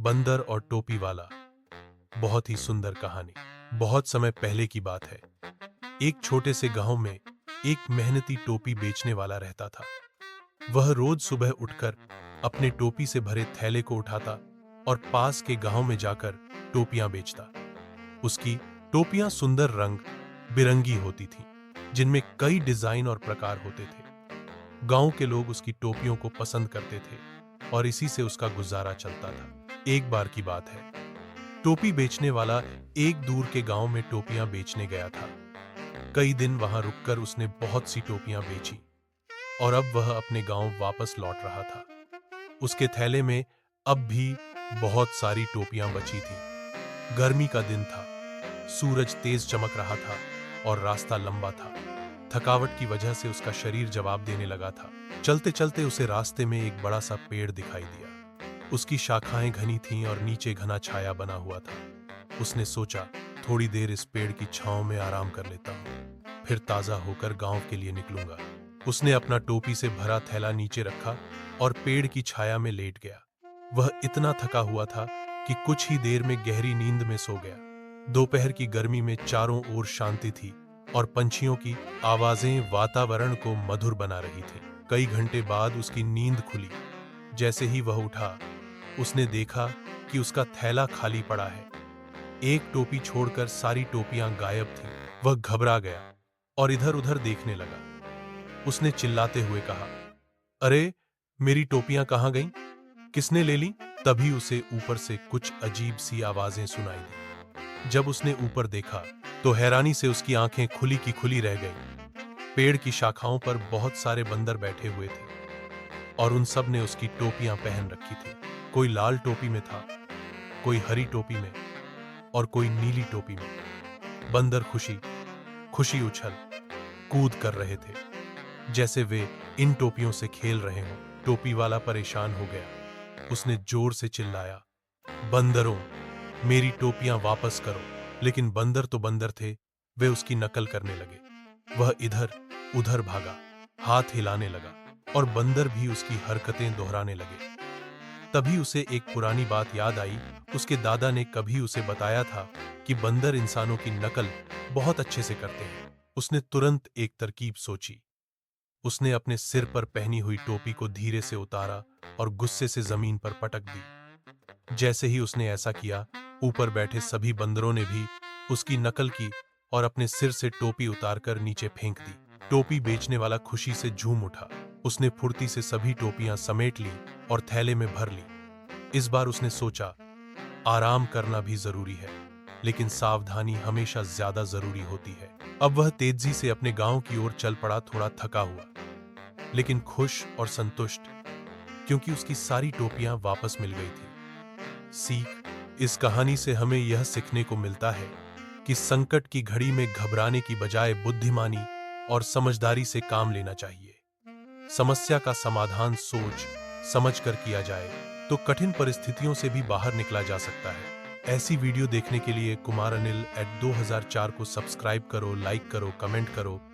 बंदर और टोपी वाला। बहुत ही सुंदर कहानी। बहुत समय पहले की बात है। एक छोटे से गांव में एक मेहनती टोपी बेचने वाला रहता था। वह रोज सुबह उठकर अपने टोपी से भरे थैले को उठाता और पास के गांव में जाकर टोपियां बेचता। उसकी टोपियां सुंदर रंग बिरंगी होती थीं, जिनमें कई डिजाइन और प्रकार होते थे। गांव के लोग उसकी टोपियों को पसंद करते थे और इसी से उसका गुजारा चलता था। एक बार की बात है, टोपी बेचने वाला एक दूर के गांव में टोपियां बेचने गया था। कई दिन वहां रुककर उसने बहुत सी टोपियां बेची और अब वह अपने गांव वापस लौट रहा था। उसके थैले में अब भी बहुत सारी टोपियां बची थीं। गर्मी का दिन था, सूरज तेज चमक रहा था और रास्ता लंबा था। थकावट की वजह से उसका शरीर जवाब देने लगा था। चलते चलते उसे रास्ते में एक बड़ा सा पेड़ दिखाई दिया। उसकी शाखाएं घनी थीं और नीचे घना छाया बना हुआ था। उसने सोचा, थोड़ी देर इस पेड़ की छांव में आराम कर लेता हूं, फिर ताजा होकर गांव के लिए निकलूंगा। उसने अपना टोपी से भरा थैला नीचे रखा और पेड़ की छाया में लेट गया। वह इतना थका हुआ था कि कुछ ही देर में गहरी नींद में सो गया। दोपहर की गर्मी में चारों ओर शांति थी और पंछियों की आवाजें वातावरण को मधुर बना रही थी। कई घंटे बाद उसकी नींद खुली। जैसे ही वह उठा, उसने देखा कि उसका थैला खाली पड़ा है। एक टोपी छोड़कर सारी टोपियां गायब थीं। वह घबरा गया और इधर-उधर देखने लगा। उसने चिल्लाते हुए कहा, अरे, मेरी टोपियां कहां गईं? किसने ले ली? तभी उसे ऊपर से कुछ अजीब सी आवाजें सुनाई दी। जब उसने ऊपर देखा तो हैरानी से उसकी आंखें खुली की खुली रह गईं। पेड़ की शाखाओं पर बहुत सारे बंदर बैठे हुए थे और उन सब ने उसकी टोपियां पहन रखी थी। कोई लाल टोपी में था, कोई हरी टोपी में और कोई नीली टोपी में। बंदर खुशी खुशी उछल कूद कर रहे थे, जैसे वे इन टोपियों से खेल रहे हों। टोपी वाला परेशान हो गया। उसने जोर से चिल्लाया, बंदरों, मेरी टोपियां वापस करो। लेकिन बंदर तो बंदर थे, वे उसकी नकल करने लगे। वह इधर उधर भागा, हाथ हिलाने लगा और बंदर भी उसकी हरकतें दोहराने लगे। तभी उसे एक पुरानी बात याद आई। उसके दादा ने कभी उसे बताया था कि बंदर इंसानों की नकल बहुत अच्छे से करते हैं। उसने तुरंत एक तरकीब सोची। उसने अपने सिर पर पहनी हुई टोपी को धीरे से उतारा और गुस्से से जमीन पर पटक दी। जैसे ही उसने ऐसा किया, ऊपर बैठे सभी बंदरों ने भी उसकी नकल की और अपने सिर से टोपी उतारकर नीचे फेंक दी। टोपी बेचने वाला खुशी से झूम उठा। उसने फुर्ती से सभी टोपियां समेट ली और थैले में भर ली। इस बार उसने सोचा, आराम करना भी जरूरी है, लेकिन सावधानी हमेशा ज्यादा जरूरी होती है। अब वह तेजी से अपने गांव की ओर चल पड़ा, थोड़ा थका हुआ लेकिन खुश और संतुष्ट, क्योंकि उसकी सारी टोपियां वापस मिल गई थी। सीख, इस कहानी से हमें यह सीखने को मिलता है कि संकट की घड़ी में घबराने की बजाय बुद्धिमानी और समझदारी से काम लेना चाहिए। समस्या का समाधान सोच समझकर किया जाए तो कठिन परिस्थितियों से भी बाहर निकला जा सकता है। ऐसी वीडियो देखने के लिए कुमार अनिल @2004 को सब्सक्राइब करो, लाइक करो, कमेंट करो।